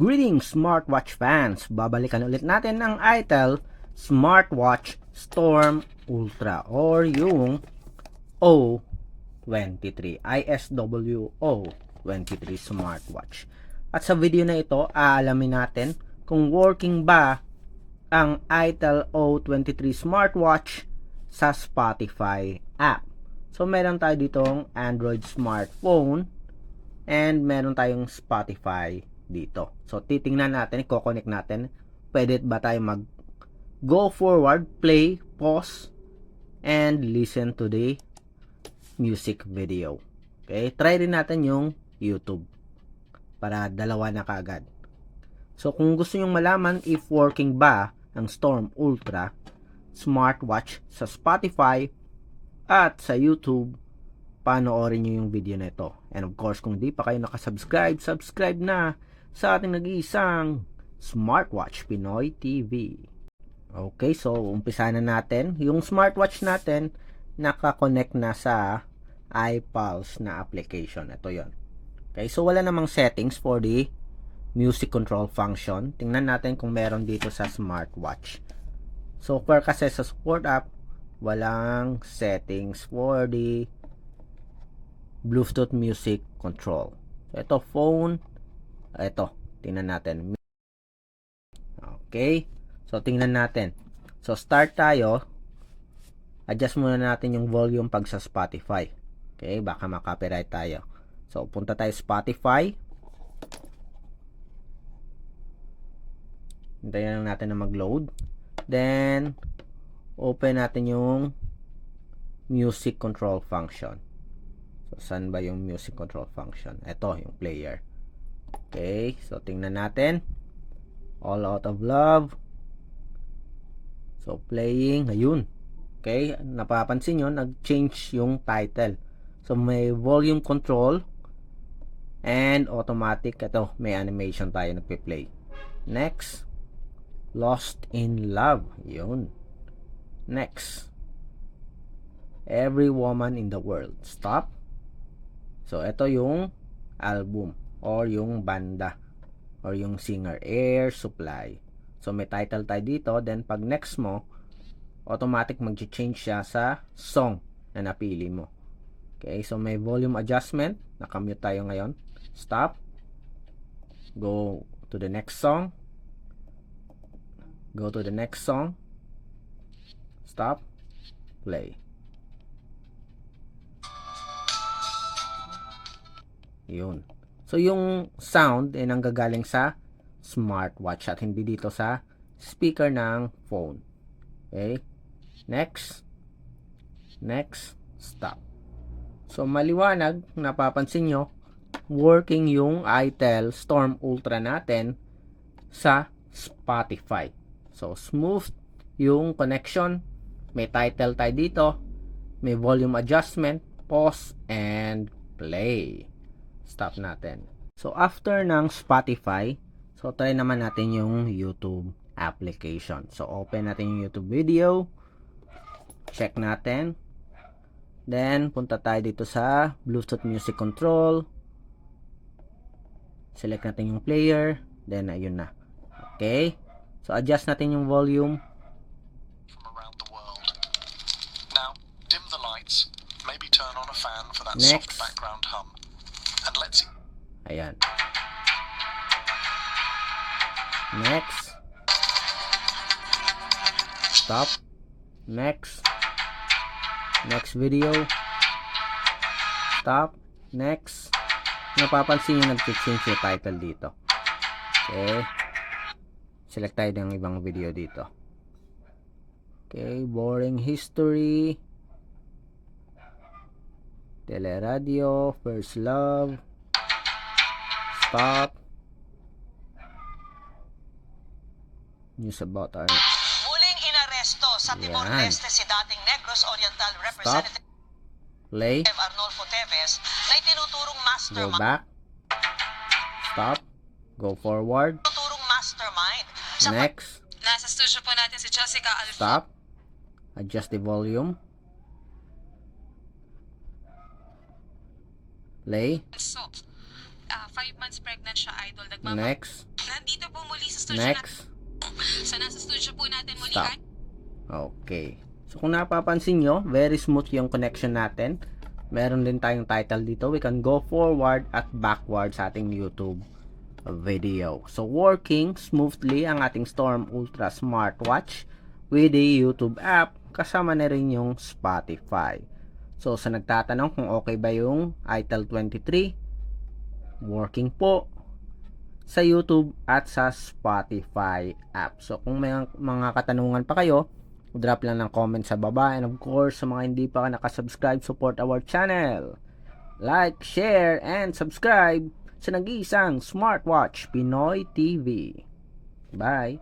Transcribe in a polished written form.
Greetings smartwatch fans! Babalikan ulit natin ang ITEL Smartwatch Storm Ultra or yung O23 ISW O23 smartwatch. At sa video na ito, aalamin natin kung working ba ang ITEL O23 smartwatch sa Spotify app. So meron tayo ditong Android smartphone and meron tayong Spotify dito. So titingnan natin, i-connect natin, pwede ba tayo mag go forward, play, pause, and listen to the music video. Okay, try rin natin yung YouTube para dalawa na kaagad. So kung gusto nyong malaman if working ba ang Storm Ultra smartwatch sa Spotify at sa YouTube, panoorin nyo yung video na ito. And of course, kung di pa kayo nakasubscribe, subscribe na sa ating nag-iisang Smartwatch Pinoy TV. Okay, so umpisa na natin. Yung smartwatch natin naka-connect na sa iPulse na application. Ito yon. Okay, so wala namang settings for the music control function. Tingnan natin kung meron dito sa smartwatch. So far kasi sa support app, walang settings for the Bluetooth music control. So ito phone, ito, tingnan natin. Okay, so tingnan natin. So start tayo. Adjust muna natin yung volume pag sa Spotify. Okay, baka makapiright tayo. So punta tayo Spotify. Hintayin lang natin na mag-load. Then open natin yung music control function. So saan ba yung music control function? Ito, yung player. Okay, so tingnan natin. All Out of Love. So playing, ayun. Okay, napapansin nyo, nag-change yung title. So may volume control and automatic. Ito, may animation tayo nagpe-play. Next, Lost in Love. Yun. Next, Every Woman in the World. Stop. So ito yung album or yung banda or yung singer, Air Supply. So may title tayo dito, then pag next mo, automatic mag-change siya sa song na napili mo. Okay, so may volume adjustment. Nakamute tayo ngayon. Stop. Go to the next song. Go to the next song. Stop. Play. Yun. So yung sound ay nanggagaling sa smartwatch at hindi dito sa speaker ng phone. Okay? Next. Next. Stop. So maliwanag, napapansin nyo, working yung ITEL Storm Ultra natin sa Spotify. So smooth yung connection. May title tayo dito. May volume adjustment. Pause and play. Stop natin. So after ng Spotify, so try naman natin yung YouTube application. So open natin yung YouTube video. Check natin. Then punta tayo dito sa Bluetooth music control. Select natin yung player. Then ayun na. Okay. So adjust natin yung volume. From around the world. Now, dim the lights. Maybe turn on a fan for that Next. soft background hum. And let's see. Ayan. Next. Stop. Next. Next video. Stop. Next. Napapansin nyo nag-change yung title dito. Okay. Select tayo ng ibang video dito. Okay. Boring History. Teleradio. First Love. Stop. News about our... Muling inaresto sa Timor-Leste si dating Negros Oriental Stop. Representative Play. Arnolfo Teves na itinuturong Go mastermind. back. Stop. Go forward. Itinuturong mastermind. Sa Next. Nasa studio po natin si Jessica Alfonso. Stop. Adjust the volume. Play. 5 months pregnant siya, idol. Next. Nandito po muli sa studio natin. Next. So, nasa studio po natin muli. Stop. Okay. So, kung napapansin nyo, very smooth yung connection natin. Meron din tayong title dito. We can go forward at backward sa ating YouTube video. So, working smoothly ang ating Storm Ultra smartwatch with the YouTube app. Kasama na rin yung Spotify. So, sa nagtatanong kung okay ba yung ITEL 23, working po sa YouTube at sa Spotify app. So, kung may mga katanungan pa kayo, drop lang ng comment sa baba. And of course, sa mga hindi pa nakasubscribe, support our channel. Like, share, and subscribe sa nag-iisang Smartwatch Pinoy TV. Bye!